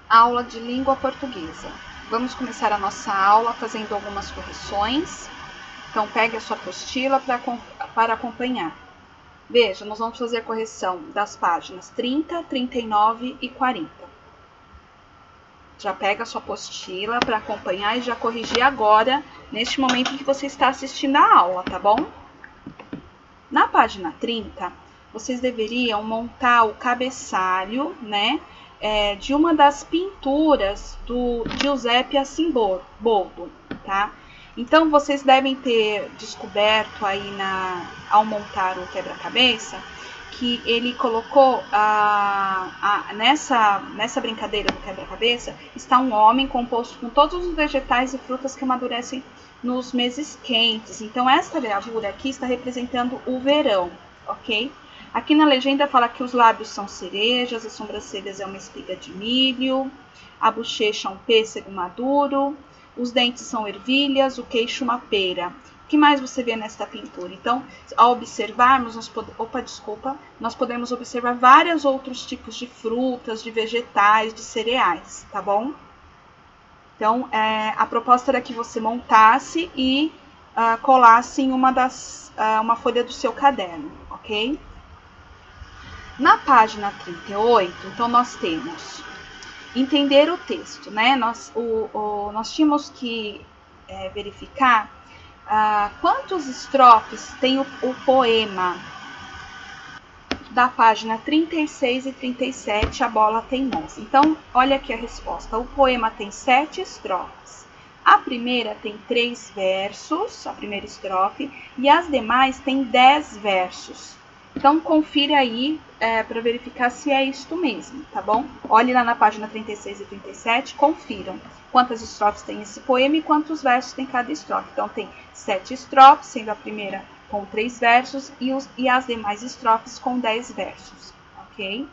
Aula de língua portuguesa. Vamos começar a nossa aula fazendo algumas correções. Então, pegue a sua apostila para acompanhar. Veja, nós vamos fazer a correção das páginas 30, 39 e 40. Já pega a sua apostila para acompanhar e já corrigir agora, neste momento em que você está assistindo a aula, tá bom? Na página 30, vocês deveriam montar o cabeçalho, né? De uma das pinturas do Giuseppe Assimboldo, tá? Então, vocês devem ter descoberto aí ao montar o quebra-cabeça que ele colocou nessa brincadeira do quebra-cabeça está um homem composto com todos os vegetais e frutas que amadurecem nos meses quentes. Então, esta gravura aqui está representando o verão, ok? Aqui na legenda fala que os lábios são cerejas, as sobrancelhas é uma espiga de milho, a bochecha um pêssego maduro, os dentes são ervilhas, o queixo uma pera. O que mais você vê nesta pintura? Então, ao observarmos, nós podemos observar vários outros tipos de frutas, de vegetais, de cereais, tá bom? Então, a proposta era que você montasse e colasse em uma folha do seu caderno, ok? Na página 38, então, nós temos entender o texto, né? Nós tínhamos que verificar quantos estrofes tem o poema da página 36 e 37, A Bola Teimosa. Então, olha aqui a resposta. O poema tem 7 estrofes. A primeira tem 3 versos, a primeira estrofe, e as demais tem 10 versos. Então, confira aí para verificar se é isto mesmo, tá bom? Olhe lá na página 36 e 37, confiram quantas estrofes tem esse poema e quantos versos tem cada estrofe. Então, tem 7 estrofes, sendo a primeira com 3 versos e as demais estrofes com 10 versos, ok?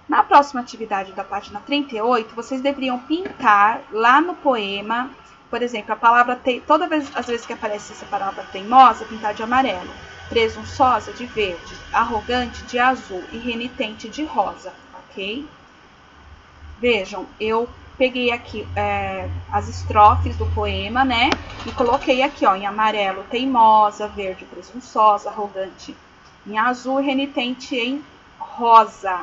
Na próxima atividade da página 38, vocês deveriam pintar lá no poema, por exemplo, a palavra todas as vezes que aparece essa palavra teimosa, pintar de amarelo, presunçosa de verde, arrogante de azul e renitente de rosa, ok? Vejam, eu peguei aqui as estrofes do poema, né? E coloquei aqui, ó, em amarelo, teimosa, verde, presunçosa, arrogante em azul e renitente em rosa,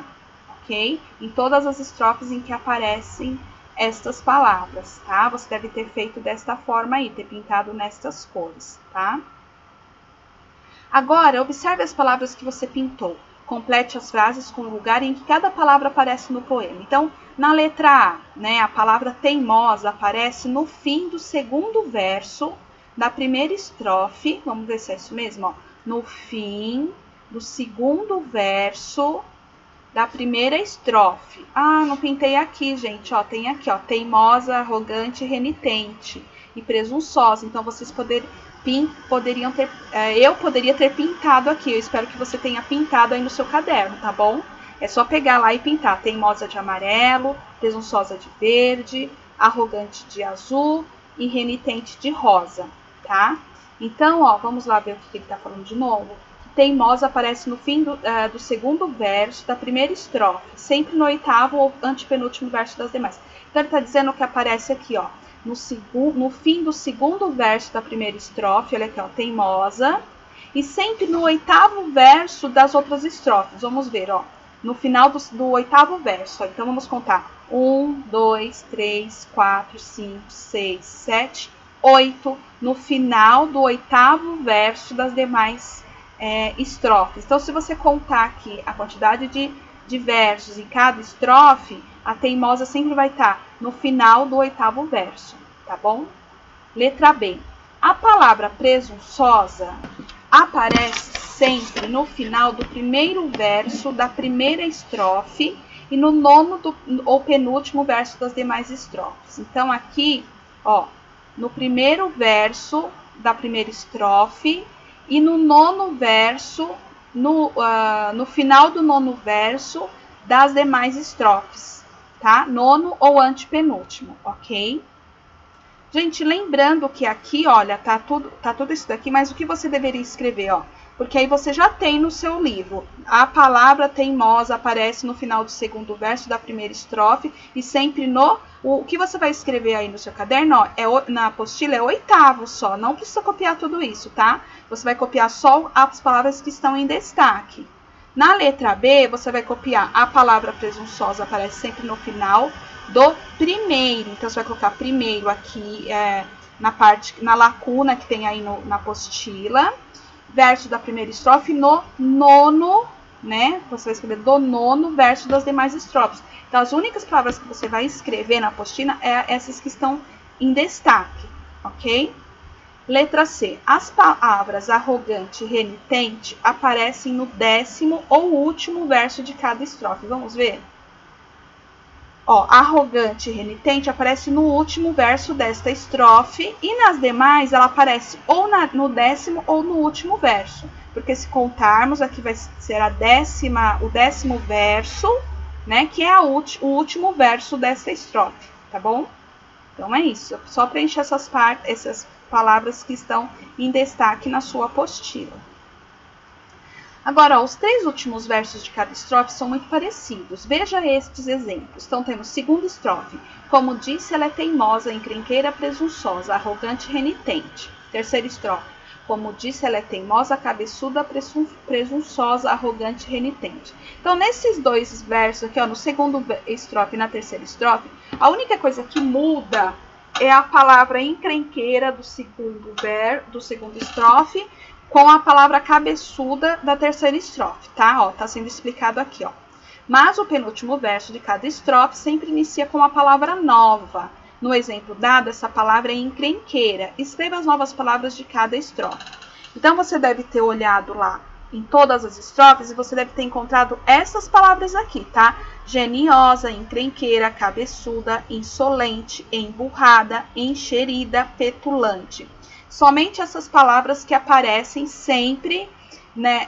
ok? Em todas as estrofes em que aparecem estas palavras, tá? Você deve ter feito desta forma aí, ter pintado nestas cores, tá? Agora, observe as palavras que você pintou. Complete as frases com o lugar em que cada palavra aparece no poema. Então, na letra A, né, a palavra teimosa aparece no fim do segundo verso da primeira estrofe. Vamos ver se é isso mesmo, ó. No fim do segundo verso da primeira estrofe. Ah, não pintei aqui, gente, ó, tem aqui, ó, teimosa, arrogante, renitente e presunçosa. Então, vocês poderiam ter, eu poderia ter pintado aqui. Eu espero que você tenha pintado aí no seu caderno, tá bom? É só pegar lá e pintar. Teimosa de amarelo, presunçosa de verde, arrogante de azul e renitente de rosa, tá? Então, ó, vamos lá ver o que ele tá falando de novo. Teimosa aparece no fim do segundo verso da primeira estrofe, sempre no oitavo ou antepenúltimo verso das demais. Então, ele tá dizendo que aparece aqui, ó, no fim do segundo verso da primeira estrofe, olha aqui, ó, teimosa, e sempre no oitavo verso das outras estrofes. Vamos ver, ó, no final do oitavo verso. Ó, então, vamos contar. 1, 2, 3, 4, 5, 6, 7, 8. No final do oitavo verso das demais estrofes. Então, se você contar aqui a quantidade de versos em cada estrofe, a teimosa sempre vai estar no final do oitavo verso, tá bom? Letra B. A palavra presunçosa aparece sempre no final do primeiro verso da primeira estrofe e no nono ou penúltimo verso das demais estrofes. Então, aqui, ó, no primeiro verso da primeira estrofe e no nono verso, no final do nono verso das demais estrofes, tá? Nono ou antepenúltimo, ok? Gente, lembrando que aqui, olha, tá tudo isso daqui, mas o que você deveria escrever, ó? Porque aí você já tem no seu livro. A palavra teimosa aparece no final do segundo verso da primeira estrofe e sempre no... O que você vai escrever aí no seu caderno, ó, na apostila, é oitavo só. Não precisa copiar tudo isso, tá? Você vai copiar só as palavras que estão em destaque. Na letra B, você vai copiar a palavra presunçosa, aparece sempre no final do primeiro. Então, você vai colocar primeiro aqui na lacuna que tem aí na apostila. Verso da primeira estrofe no nono, né? Você vai escrever do nono verso das demais estrofes. Então, as únicas palavras que você vai escrever na apostila é essas que estão em destaque, ok? Letra C. As palavras arrogante e renitente aparecem no 10º ou último verso de cada estrofe. Vamos ver? Ó, arrogante e renitente aparece no último verso desta estrofe e nas demais ela aparece ou no 10º ou no último verso. Porque se contarmos, aqui vai ser o 10º verso, né, que é o último verso desta estrofe, tá bom? Então é isso, só preencher essas palavras que estão em destaque na sua apostila. Agora, ó, os 3 últimos versos de cada estrofe são muito parecidos. Veja estes exemplos. Então, temos segunda estrofe. Como disse, ela é teimosa, encrenqueira, presunçosa, arrogante e renitente. Terceira estrofe. Como disse, ela é teimosa, cabeçuda, presunçosa, arrogante e renitente. Então, nesses 2 versos aqui, ó, no segundo estrofe e na terceira estrofe, a única coisa que muda é a palavra encrenqueira do segundo estrofe, com a palavra cabeçuda da terceira estrofe, tá? Ó, tá sendo explicado aqui, ó. Mas o penúltimo verso de cada estrofe sempre inicia com a palavra nova. No exemplo dado, essa palavra é encrenqueira. Escreva as novas palavras de cada estrofe. Então, você deve ter olhado lá em todas as estrofes e você deve ter encontrado essas palavras aqui, tá? Geniosa, encrenqueira, cabeçuda, insolente, emburrada, encherida, petulante. Somente essas palavras que aparecem sempre, né,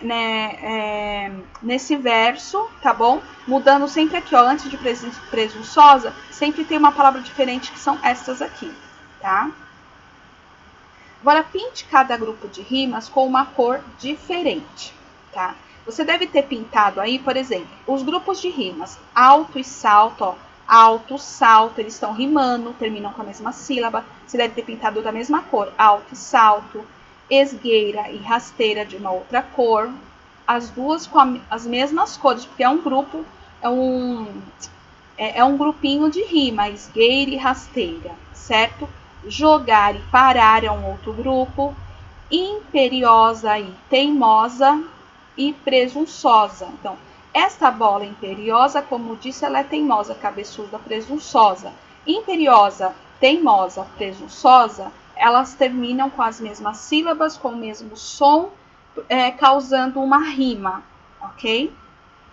nesse verso, tá bom? Mudando sempre aqui, ó, antes de presunçosa, sempre tem uma palavra diferente, que são essas aqui, tá? Agora, pinte cada grupo de rimas com uma cor diferente, tá? Você deve ter pintado aí, por exemplo, os grupos de rimas alto e salto, ó. Alto, salto, eles estão rimando, terminam com a mesma sílaba. Você deve ter pintado da mesma cor, alto e salto. Esgueira e rasteira de uma outra cor. As duas com as mesmas cores, porque é um grupo, é um grupinho de rima, esgueira e rasteira, certo? Jogar e parar é um outro grupo. Imperiosa e teimosa e presunçosa. Então, esta bola imperiosa, como disse, ela é teimosa, cabeçuda, presunçosa. Imperiosa, teimosa, presunçosa, elas terminam com as mesmas sílabas, com o mesmo som, causando uma rima, ok?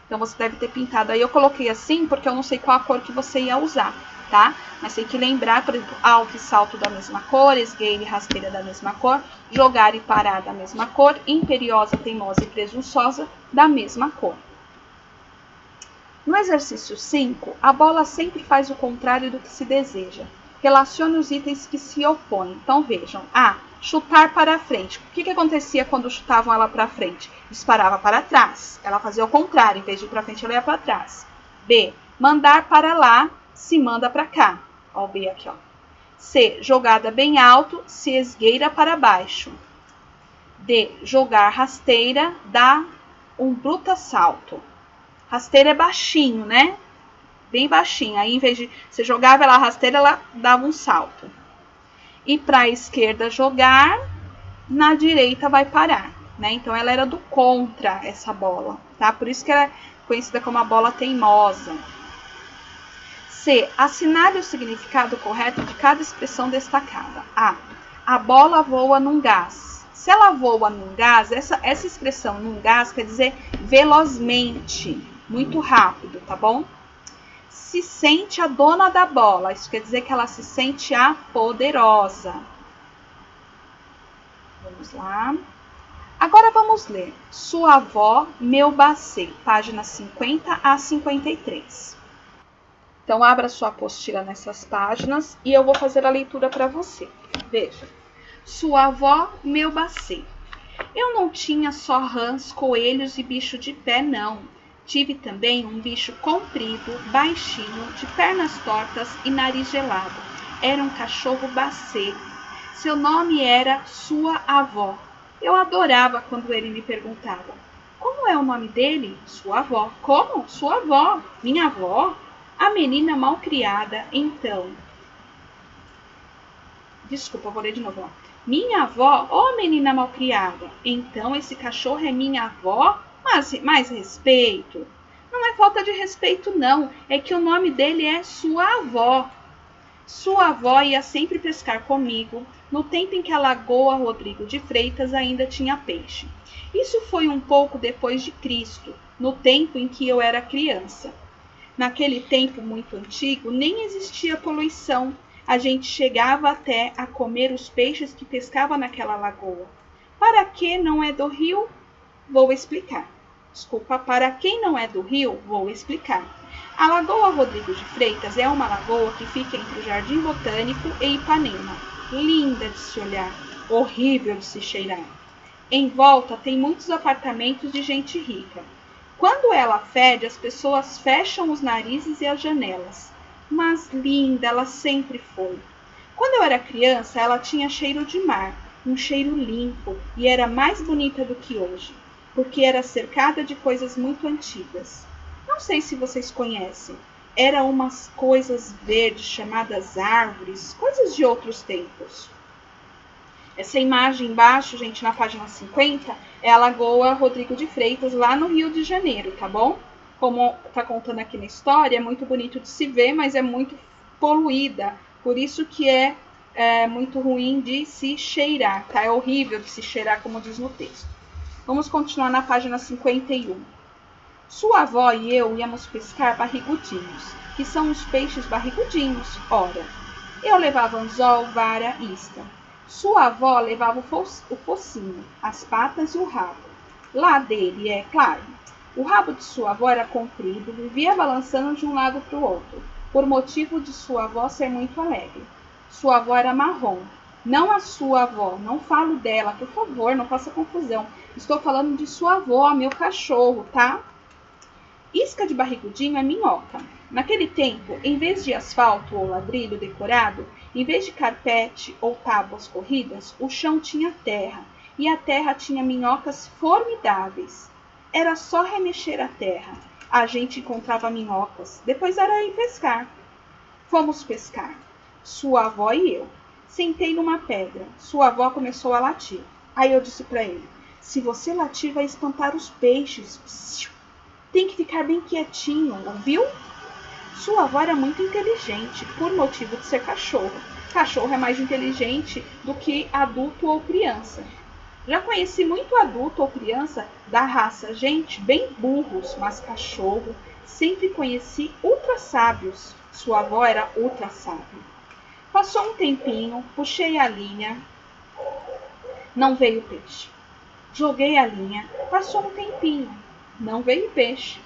Então, você deve ter pintado aí. Eu coloquei assim porque eu não sei qual a cor que você ia usar, tá? Mas tem que lembrar, por exemplo, alto e salto da mesma cor, esgueira e rasteira da mesma cor, jogar e parar da mesma cor, imperiosa, teimosa e presunçosa da mesma cor. No exercício 5, a bola sempre faz o contrário do que se deseja. Relacione os itens que se opõem. Então, vejam. A. Chutar para frente. O que acontecia quando chutavam ela para frente? Disparava para trás. Ela fazia o contrário. Em vez de ir para frente, ela ia para trás. B. Mandar para lá, se manda para cá. Ó o B aqui, ó. C. Jogada bem alto, se esgueira para baixo. D. Jogar rasteira, dá um bruto salto. Rasteira é baixinho, né? Bem baixinho. Aí, em vez de você jogava ela rasteira, ela dava um salto. E para a esquerda jogar, na direita vai parar, né? Então, ela era do contra, essa bola, tá? Por isso que ela é conhecida como a bola teimosa. C. Assinale o significado correto de cada expressão destacada. A. A bola voa num gás. Se ela voa num gás, essa expressão num gás quer dizer velozmente, muito rápido, tá bom? Se sente a dona da bola, isso quer dizer que ela se sente a poderosa. Vamos lá. Agora vamos ler. Sua avó, meu bacê, páginas 50 a 53. Então, abra sua apostila nessas páginas e eu vou fazer a leitura para você. Veja. Sua avó, meu bacê. Eu não tinha só rãs, coelhos e bicho de pé, não. Tive também um bicho comprido, baixinho, de pernas tortas e nariz gelado. Era um cachorro bacê. Seu nome era Sua Avó. Eu adorava quando ele me perguntava: como é o nome dele? Sua avó. Como? Sua avó. Minha avó? A menina malcriada, então. Desculpa, vou ler de novo. Minha avó, ó menina malcriada. Então esse cachorro é minha avó? Mas mais respeito. Não é falta de respeito, não. É que o nome dele é Sua Avó. Sua avó ia sempre pescar comigo, no tempo em que a Lagoa Rodrigo de Freitas ainda tinha peixe. Isso foi um pouco depois de Cristo, no tempo em que eu era criança. Naquele tempo muito antigo, nem existia poluição. A gente chegava até a comer os peixes que pescava naquela lagoa. Para quem não é do Rio, vou explicar. Desculpa, para quem não é do Rio, vou explicar. A Lagoa Rodrigo de Freitas é uma lagoa que fica entre o Jardim Botânico e Ipanema. Linda de se olhar, horrível de se cheirar. Em volta tem muitos apartamentos de gente rica. Quando ela fede, as pessoas fecham os narizes e as janelas. Mas linda ela sempre foi. Quando eu era criança, ela tinha cheiro de mar, um cheiro limpo, e era mais bonita do que hoje, porque era cercada de coisas muito antigas. Não sei se vocês conhecem. Eram umas coisas verdes chamadas árvores, coisas de outros tempos. Essa imagem embaixo, gente, na página 50, é a Lagoa Rodrigo de Freitas, lá no Rio de Janeiro, tá bom? Como tá contando aqui na história, é muito bonito de se ver, mas é muito poluída. Por isso que é muito ruim de se cheirar, tá? É horrível de se cheirar, como diz no texto. Vamos continuar na página 51. Sua avó e eu íamos pescar barrigudinhos, que são os peixes barrigudinhos, ora. Eu levava anzol, vara, isca. Sua avó levava o focinho, as patas e o rabo. Lá dele, é claro. O rabo de sua avó era comprido, vivia balançando de um lado para o outro, por motivo de sua avó ser muito alegre. Sua avó era marrom. Não a sua avó, não falo dela, por favor, não faça confusão. Estou falando de sua avó, meu cachorro, tá? Isca de barrigudinho é minhoca. Naquele tempo, em vez de asfalto ou ladrilho decorado, em vez de carpete ou tábuas corridas, o chão tinha terra, e a terra tinha minhocas formidáveis. Era só remexer a terra. A gente encontrava minhocas, depois era ir pescar. Fomos pescar, sua avó e eu. Sentei numa pedra. Sua avó começou a latir. Aí eu disse para ele: se você latir, vai espantar os peixes. Psiu. Tem que ficar bem quietinho, ouviu? Sua avó era muito inteligente, por motivo de ser cachorro. Cachorro é mais inteligente do que adulto ou criança. Já conheci muito adulto ou criança da raça gente bem burros, mas cachorro sempre conheci ultra sábios. Sua avó era ultra sábia. Passou um tempinho, puxei a linha, não veio peixe. Joguei a linha, passou um tempinho, não veio peixe.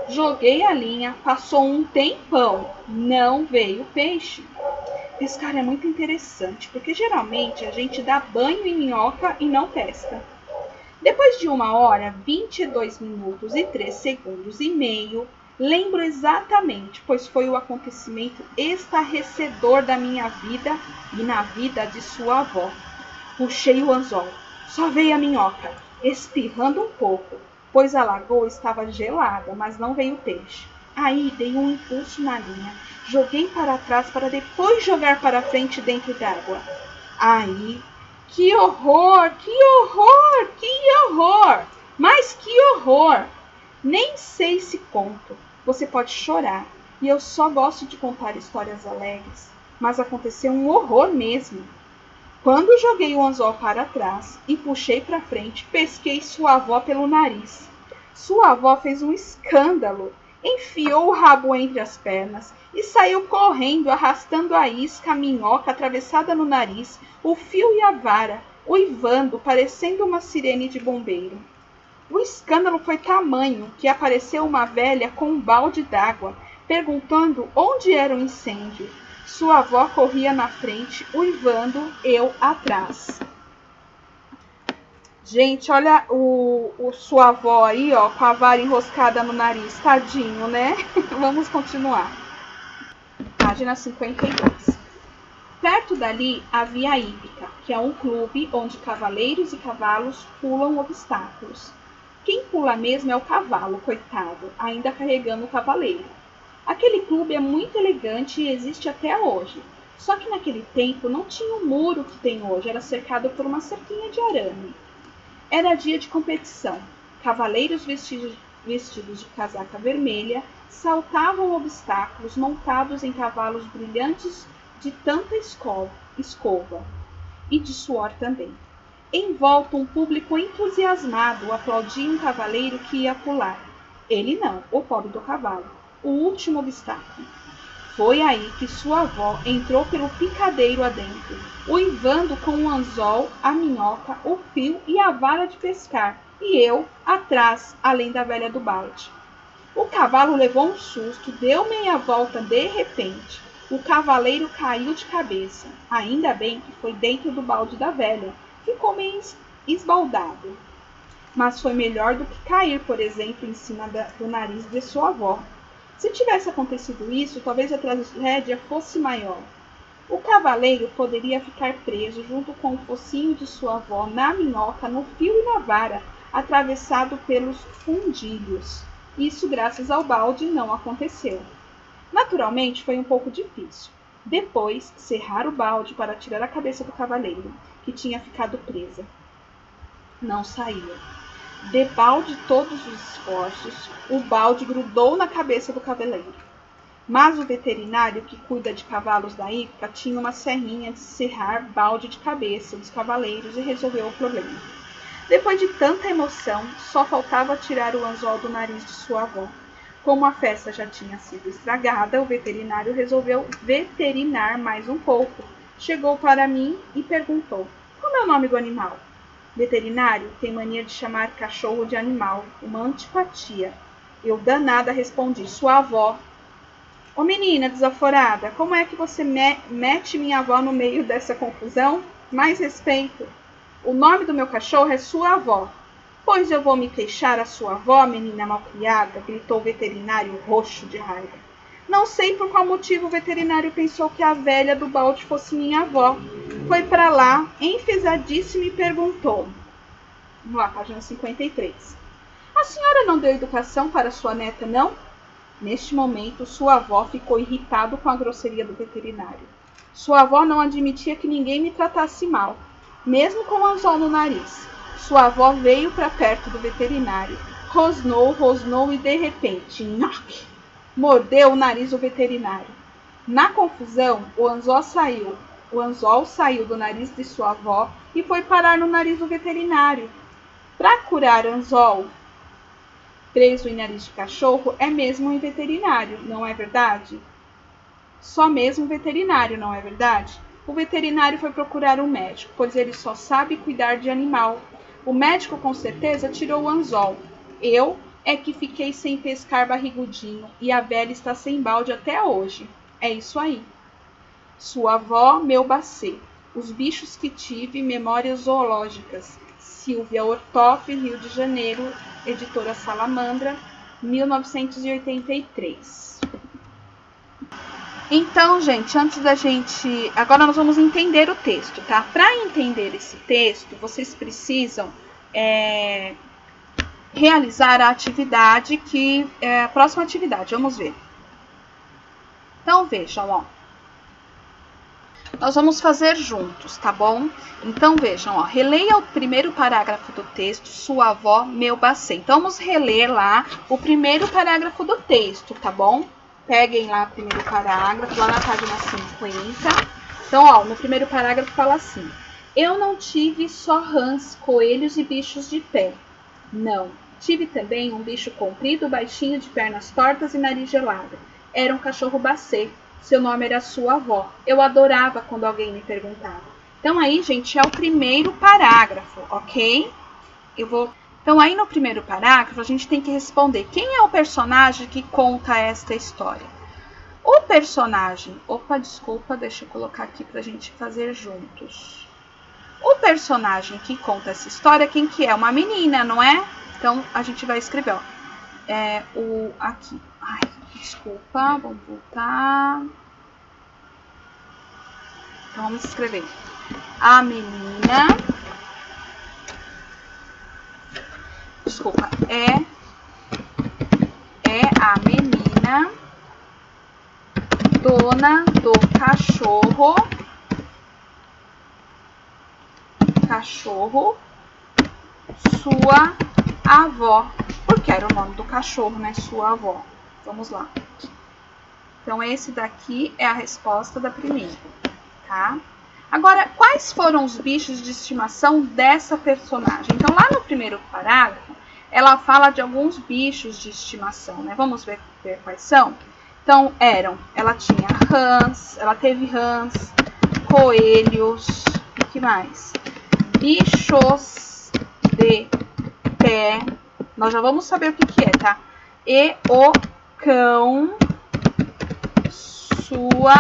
Joguei a linha, passou um tempão, não veio peixe. Pescar é muito interessante, porque geralmente a gente dá banho em minhoca e não pesca. Depois de 1 hora, 22 minutos e 3 segundos e meio, lembro exatamente, pois foi o acontecimento estarrecedor da minha vida e na vida de sua avó. Puxei o anzol, só veio a minhoca, espirrando um pouco, pois a lagoa estava gelada, mas não veio peixe. Aí dei um impulso na linha, joguei para trás para depois jogar para frente dentro d'água. Aí, que horror, que horror, que horror! Mas que horror! Nem sei se conto. Você pode chorar, e eu só gosto de contar histórias alegres, mas aconteceu um horror mesmo. Quando joguei o anzol para trás e puxei para frente, pesquei sua avó pelo nariz. Sua avó fez um escândalo, enfiou o rabo entre as pernas e saiu correndo, arrastando a isca, a minhoca atravessada no nariz, o fio e a vara, uivando, parecendo uma sirene de bombeiro. O escândalo foi tamanho que apareceu uma velha com um balde d'água, perguntando onde era o incêndio. Sua avó corria na frente, uivando, eu atrás. Gente, olha sua avó aí, ó, com a vara enroscada no nariz. Tadinho, né? Vamos continuar. Página 52. Perto dali havia a hípica, que é um clube onde cavaleiros e cavalos pulam obstáculos. Quem pula mesmo é o cavalo, coitado, ainda carregando o cavaleiro. Aquele clube é muito elegante e existe até hoje. Só que naquele tempo não tinha o muro que tem hoje, era cercado por uma cerquinha de arame. Era dia de competição. Cavaleiros vestidos de casaca vermelha saltavam obstáculos montados em cavalos brilhantes de tanta escova e de suor também. Em volta, um público entusiasmado aplaudia um cavaleiro que ia pular. Ele não, o pobre do cavalo. O último obstáculo. Foi aí que sua avó entrou pelo picadeiro adentro, uivando com o anzol, a minhoca, o fio e a vara de pescar, e eu atrás, além da velha do balde. O cavalo levou um susto, deu meia volta de repente. O cavaleiro caiu de cabeça. Ainda bem que foi dentro do balde da velha. Ficou meio esbaldado. Mas foi melhor do que cair, por exemplo, em cima do nariz de sua avó. Se tivesse acontecido isso, talvez a tragédia fosse maior. O cavaleiro poderia ficar preso junto com o focinho de sua avó na minhoca, no fio e na vara, atravessado pelos fundilhos. Isso, graças ao balde, não aconteceu. Naturalmente, foi um pouco difícil. Depois, serrar o balde para tirar a cabeça do cavaleiro, que tinha ficado presa. Não saía. Debalde todos os esforços, o balde grudou na cabeça do cavaleiro. Mas o veterinário que cuida de cavalos da hípica tinha uma serrinha de serrar balde de cabeça dos cavaleiros e resolveu o problema. Depois de tanta emoção, só faltava tirar o anzol do nariz de sua avó. Como a festa já tinha sido estragada, o veterinário resolveu veterinar mais um pouco. Chegou para mim e perguntou: "Como é o nome do animal?" Veterinário tem mania de chamar cachorro de animal, uma antipatia. Eu, danada, respondi: "Sua avó." "Ô menina desaforada, como é que você mete minha avó no meio dessa confusão? Mais respeito. O nome do meu cachorro é sua avó." "Pois eu vou me queixar a sua avó, menina malcriada," gritou o veterinário roxo de raiva. Não sei por qual motivo o veterinário pensou que a velha do balde fosse minha avó. Foi para lá, enfesadíssimo, e perguntou. Vamos lá, página 53. "A senhora não deu educação para sua neta, não?" Neste momento, sua avó ficou irritada com a grosseria do veterinário. Sua avó não admitia que ninguém me tratasse mal, mesmo com o anzol no nariz. Sua avó veio para perto do veterinário, rosnou e de repente, nhoque, mordeu o nariz do veterinário. Na confusão, o anzol saiu do nariz de sua avó e foi parar no nariz do veterinário. Para curar anzol preso em nariz de cachorro é mesmo um veterinário, não é verdade? Só mesmo um veterinário, não é verdade? O veterinário foi procurar um médico, pois ele só sabe cuidar de animal. O médico com certeza tirou o anzol. Eu é que fiquei sem pescar barrigudinho e a velha está sem balde até hoje. É isso aí. Sua avó, meu bacê. Os bichos que tive, memórias zoológicas. Silvia Ortoff, Rio de Janeiro, editora Salamandra, 1983. Então, gente, agora nós vamos entender o texto, tá? Para entender esse texto, vocês precisam realizar a atividade que é a próxima atividade. Vamos ver. Então, vejam, ó. Nós vamos fazer juntos, tá bom? Então, vejam, ó. Releia o primeiro parágrafo do texto, sua avó, meu bacê. Então, vamos reler lá o primeiro parágrafo do texto, tá bom? Peguem lá o primeiro parágrafo, lá na página 50. Então, ó, no primeiro parágrafo fala assim. Eu não tive só rãs, coelhos e bichos de pé. Não. Tive também um bicho comprido, baixinho, de pernas tortas e nariz gelado. Era um cachorro bacê. Seu nome era sua avó. Eu adorava quando alguém me perguntava. Então, aí, gente, é o primeiro parágrafo, ok? Então, aí no primeiro parágrafo, a gente tem que responder quem é o personagem que conta esta história. O personagem... Opa, desculpa, deixa eu colocar aqui pra gente fazer juntos. O personagem que conta essa história, quem que é? Uma menina, não é? Então, a gente vai escrever, ó. Aqui. Ai, desculpa, vamos voltar. Então, vamos escrever. A menina... Desculpa, é a menina dona do cachorro, sua avó, porque era o nome do cachorro, né? Sua avó. Vamos lá. Então, esse daqui é a resposta da primeira, tá? Agora, quais foram os bichos de estimação dessa personagem? Então, lá no primeiro parágrafo, ela fala de alguns bichos de estimação, né? Vamos ver quais são? Então, ela tinha rãs, ela teve rãs, coelhos, o que mais? Bichos de pé, nós já vamos saber o que é, tá? E o cão, sua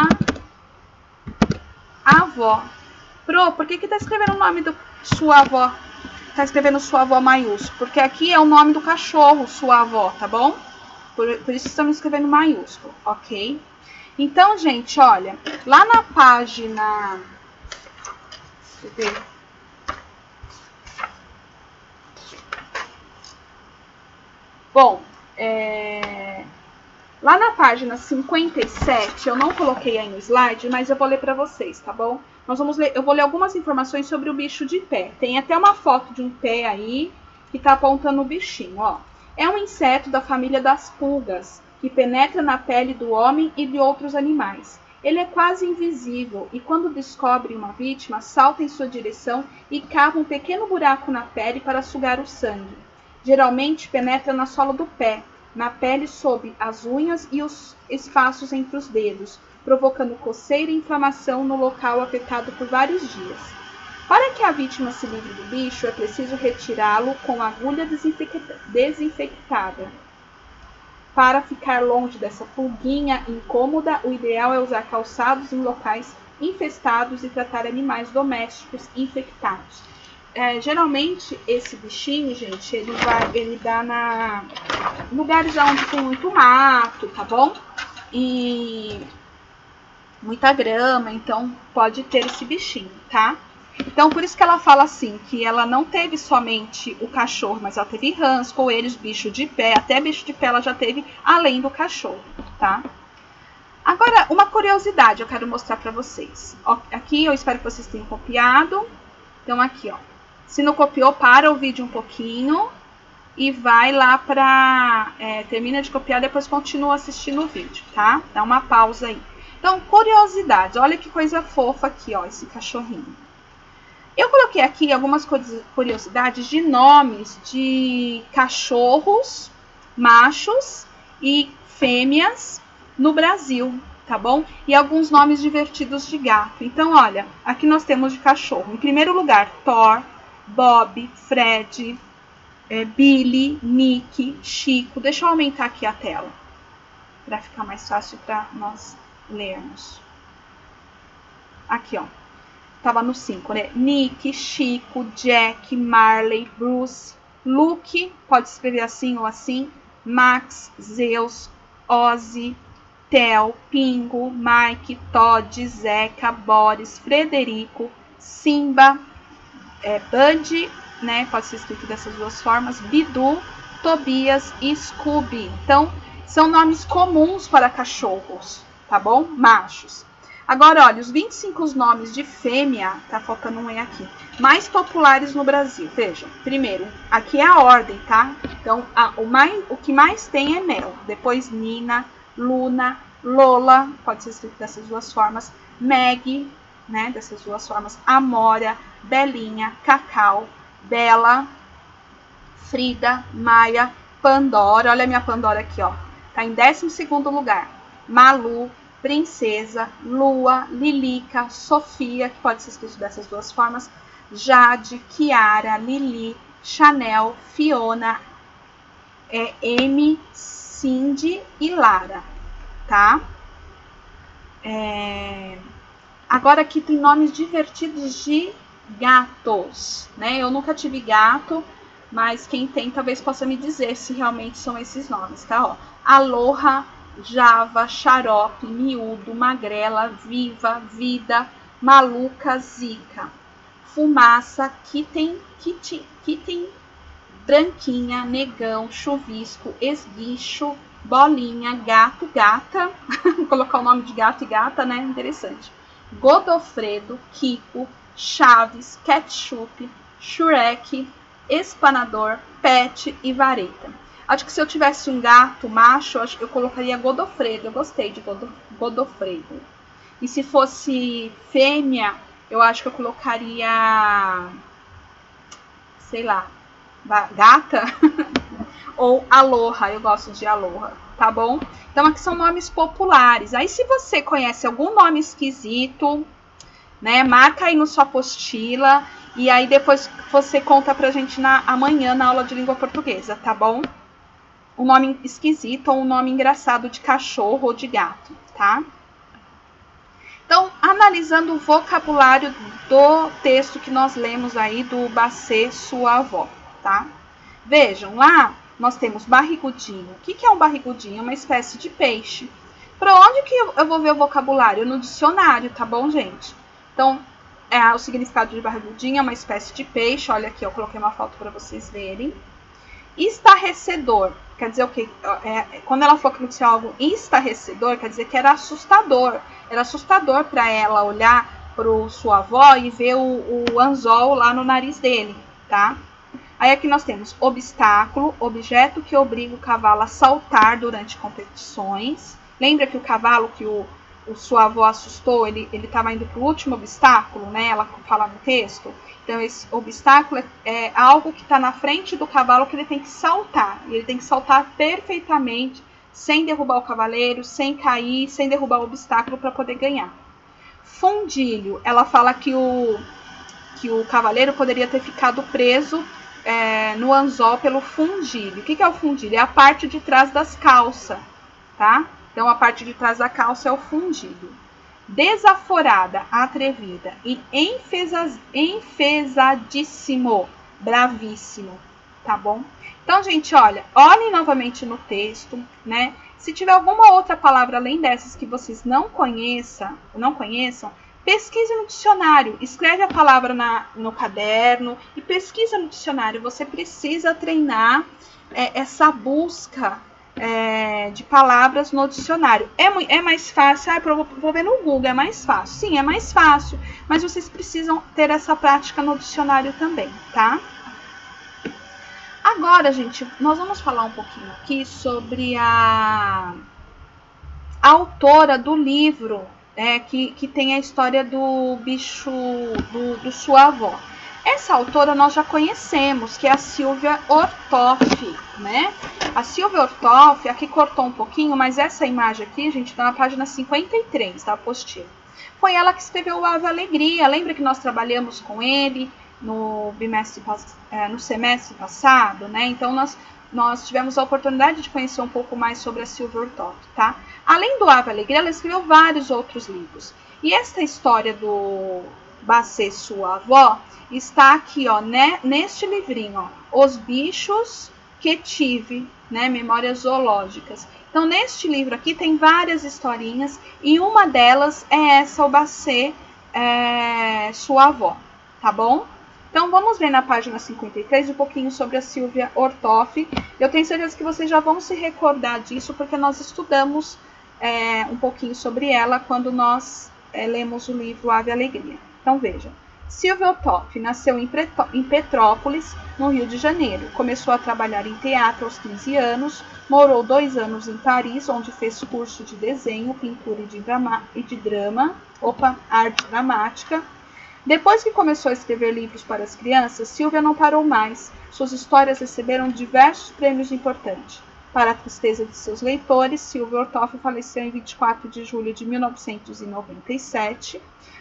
avó. Pro, por que tá escrevendo o nome do sua avó? Tá escrevendo sua avó maiúsculo, porque aqui é o nome do cachorro, sua avó, tá bom? Por isso estamos escrevendo maiúsculo, ok? Então, gente, olha, lá na página... Deixa eu ver. Bom, lá na página 57, eu não coloquei aí no slide, mas eu vou ler para vocês, tá bom? Eu vou ler algumas informações sobre o bicho de pé. Tem até uma foto de um pé aí que tá apontando o bichinho, ó. É um inseto da família das pulgas, que penetra na pele do homem e de outros animais. Ele é quase invisível e quando descobre uma vítima, salta em sua direção e cava um pequeno buraco na pele para sugar o sangue. Geralmente penetra na sola do pé, na pele sob as unhas e os espaços entre os dedos, provocando coceira e inflamação no local afetado por vários dias. Para que a vítima se livre do bicho, é preciso retirá-lo com agulha desinfectada. Para ficar longe dessa pulguinha incômoda, o ideal é usar calçados em locais infestados e tratar animais domésticos infectados. Geralmente, esse bichinho, gente, ele dá na lugares onde tem muito mato, tá bom? E muita grama, então pode ter esse bichinho, tá? Então, por isso que ela fala assim, que ela não teve somente o cachorro, mas ela teve rãs, coelhos, bicho de pé, até bicho de pé ela já teve, além do cachorro, tá? Agora, uma curiosidade eu quero mostrar pra vocês. Ó, aqui eu espero que vocês tenham copiado. Então, aqui, ó. Se não copiou, para o vídeo um pouquinho e vai lá pra... termina de copiar, depois continua assistindo o vídeo, tá? Dá uma pausa aí. Então, curiosidades. Olha que coisa fofa aqui, ó, esse cachorrinho. Eu coloquei aqui algumas curiosidades de nomes de cachorros, machos e fêmeas no Brasil, tá bom? E alguns nomes divertidos de gato. Então, olha, aqui nós temos de cachorro. Em primeiro lugar, Thor, Bob, Fred, Billy, Nick, Chico. Deixa eu aumentar aqui a tela, para ficar mais fácil para nós lermos. Aqui, ó. Tava no 5, né? Nick, Chico, Jack, Marley, Bruce, Luke, pode escrever assim ou assim, Max, Zeus, Ozzy, Theo, Pingo, Mike, Todd, Zeca, Boris, Frederico, Simba, Bud, né? Pode ser escrito dessas duas formas, Bidu, Tobias e Scooby. Então, são nomes comuns para cachorros, tá bom? Machos. Agora, olha, os 25 nomes de fêmea, tá faltando um aqui, mais populares no Brasil. Vejam, primeiro, aqui é a ordem, tá? Então, o que mais tem é Mel. Depois, Nina, Luna, Lola, pode ser escrito dessas duas formas, Meg, né, dessas duas formas, Amora, Belinha, Cacau, Bela, Frida, Maia, Pandora. Olha a minha Pandora aqui, ó. Tá em 12º lugar. Malu, Princesa, Lua, Lilica, Sofia, que pode ser escrito dessas duas formas, Jade, Kiara, Lili, Chanel, Fiona, Amy, Cindy e Lara, tá? Agora aqui tem nomes divertidos de gatos, né? Eu nunca tive gato, mas quem tem talvez possa me dizer se realmente são esses nomes, tá? Ó, aloha, java, xarope, miúdo, magrela, viva, vida, maluca, zica, fumaça, kitten, branquinha, negão, chuvisco, esguicho, bolinha, gato, gata, vou colocar o nome de gato e gata, né? Interessante. Godofredo, Kiko, Chaves, Ketchup, Shrek, Espanador, Pet e Vareta. Acho que se eu tivesse um gato macho, eu colocaria Godofredo. Eu gostei de Godofredo. E se fosse fêmea, eu acho que eu colocaria, sei lá, gata ou aloha. Eu gosto de aloha, tá bom? Então aqui são nomes populares. Aí se você conhece algum nome esquisito, né, marca aí na sua apostila e aí depois você conta pra gente amanhã na aula de língua portuguesa, tá bom? Um nome esquisito ou um nome engraçado de cachorro ou de gato, tá? Então, analisando o vocabulário do texto que nós lemos aí do Bacê, sua avó, tá? Vejam, lá nós temos barrigudinho. O que é um barrigudinho? Uma espécie de peixe. Para onde que eu vou ver o vocabulário? No dicionário, tá bom, gente? Então, o significado de barrigudinho é uma espécie de peixe. Olha aqui, eu coloquei uma foto para vocês verem. Estarrecedor, quer dizer o quê? Quando ela falou que tinha algo estarrecedor, quer dizer que era assustador. Era assustador para ela olhar para sua avó e ver o anzol lá no nariz dele, tá? Aí aqui nós temos obstáculo, objeto que obriga o cavalo a saltar durante competições. Lembra que o cavalo que sua avó assustou, ele estava indo para o último obstáculo, né? Ela fala no texto. Então, esse obstáculo é algo que está na frente do cavalo que ele tem que saltar. E ele tem que saltar perfeitamente, sem derrubar o cavaleiro, sem cair, sem derrubar o obstáculo para poder ganhar. Fundilho, ela fala que o cavaleiro poderia ter ficado preso no anzol pelo fundilho. O que é o fundilho? É a parte de trás das calças, tá? Então, a parte de trás da calça é o fundilho. Desaforada, atrevida e enfesadíssimo, bravíssimo, tá bom? Então, gente, olhem novamente no texto, né? Se tiver alguma outra palavra além dessas que vocês não conheçam, pesquise no dicionário, escreve a palavra no caderno e pesquisa no dicionário. Você precisa treinar essa busca de palavras no dicionário. É mais fácil, vou ver no Google, é mais fácil. Sim, é mais fácil, mas vocês precisam ter essa prática no dicionário também, tá? Agora, gente, nós vamos falar um pouquinho aqui sobre a autora do livro que tem a história do bicho do sua avó. Essa autora nós já conhecemos, que é a Silvia Ortoff, né? A Silvia Ortoff, aqui cortou um pouquinho, mas essa imagem aqui, gente, está na página 53, tá? Apostila. Foi ela que escreveu o Ave Alegria. Lembra que nós trabalhamos com ele no semestre passado, né? Então, nós tivemos a oportunidade de conhecer um pouco mais sobre a Silvia Ortoff, tá? Além do Ave Alegria, ela escreveu vários outros livros. E esta história do Bacê, sua avó, está aqui, ó, né, neste livrinho, ó, Os Bichos que Tive, né, Memórias Zoológicas. Então, neste livro aqui tem várias historinhas e uma delas é essa, o Bacê, sua avó, tá bom? Então, vamos ver na página 53 um pouquinho sobre a Silvia Ortoff. Eu tenho certeza que vocês já vão se recordar disso, porque nós estudamos um pouquinho sobre ela quando nós lemos o livro Ave Alegria. Então, veja. Silvia Ortoff nasceu em Petrópolis, no Rio de Janeiro. Começou a trabalhar em teatro aos 15 anos, morou 2 anos em Paris, onde fez curso de desenho, pintura e de arte dramática. Depois que começou a escrever livros para as crianças, Silvia não parou mais. Suas histórias receberam diversos prêmios importantes. Para a tristeza de seus leitores, Silvia Ortoff faleceu em 24 de julho de 1997.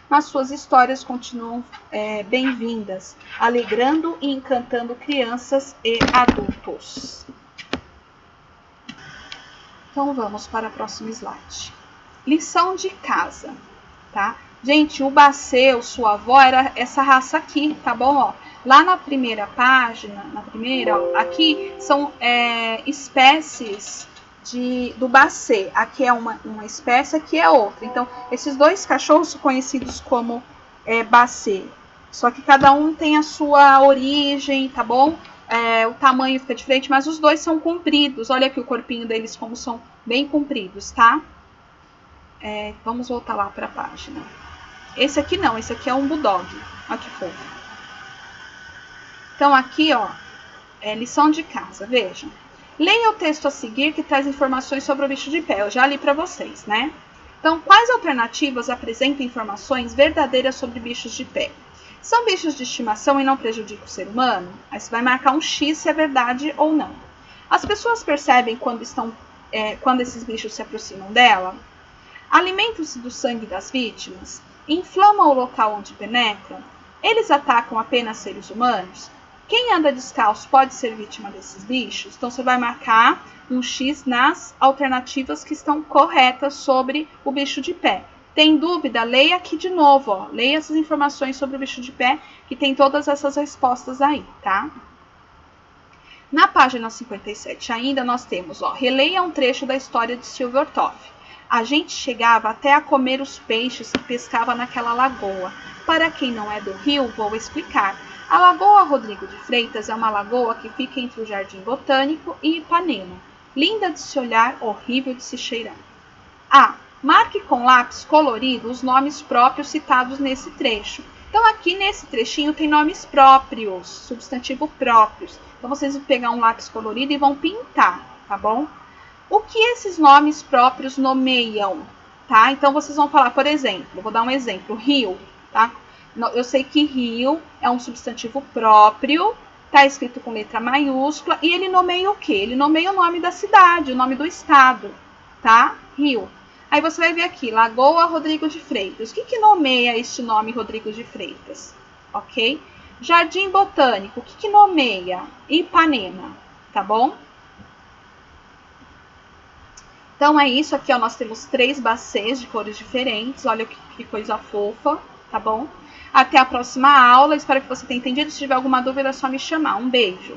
Mas suas histórias continuam bem-vindas, alegrando e encantando crianças e adultos. Então, vamos para o próximo slide. Lição de casa, tá? Gente, o Bacê, o sua avó, era essa raça aqui, tá bom? Ó, lá na primeira página, ó, aqui são espécies do Bacê. Aqui é uma espécie, aqui é outra. Então, esses dois cachorros são conhecidos como Bacê. Só que cada um tem a sua origem, tá bom? O tamanho fica diferente, mas os dois são compridos. Olha aqui o corpinho deles como são bem compridos, tá? Vamos voltar lá para a página. Esse aqui não, esse aqui é um bulldog. Olha que fofo. Então aqui, ó, lição de casa, vejam. Leia o texto a seguir que traz informações sobre o bicho de pé. Eu já li para vocês, né? Então, quais alternativas apresentam informações verdadeiras sobre bichos de pé? São bichos de estimação e não prejudicam o ser humano? Aí você vai marcar um X se é verdade ou não. As pessoas percebem quando esses bichos se aproximam dela? Alimentam-se do sangue das vítimas? Inflamam o local onde penetram? Eles atacam apenas seres humanos? Quem anda descalço pode ser vítima desses bichos? Então você vai marcar um X nas alternativas que estão corretas sobre o bicho de pé. Tem dúvida? Leia aqui de novo, ó. Leia essas informações sobre o bicho de pé, que tem todas essas respostas aí, tá? Na página 57 ainda nós temos, ó, releia um trecho da história de Silvertop. A gente chegava até a comer os peixes que pescava naquela lagoa. Para quem não é do Rio, vou explicar. A Lagoa Rodrigo de Freitas é uma lagoa que fica entre o Jardim Botânico e Ipanema. Linda de se olhar, horrível de se cheirar. A. Marque com lápis colorido os nomes próprios citados nesse trecho. Então aqui nesse trechinho tem nomes próprios, substantivo próprios. Então vocês vão pegar um lápis colorido e vão pintar, tá bom? O que esses nomes próprios nomeiam, tá? Então vocês vão falar, por exemplo, vou dar um exemplo, rio, tá? Eu sei que rio é um substantivo próprio, tá escrito com letra maiúscula, e ele nomeia o quê? Ele nomeia o nome da cidade, o nome do estado, tá? Rio. Aí você vai ver aqui, Lagoa Rodrigo de Freitas. O que nomeia este nome Rodrigo de Freitas? Ok? Jardim Botânico, o que nomeia? Ipanema, tá bom? Então é isso aqui, ó, nós temos 3 bacês de cores diferentes, olha que coisa fofa, tá bom? Até a próxima aula, espero que você tenha entendido. Se tiver alguma dúvida é só me chamar. Um beijo!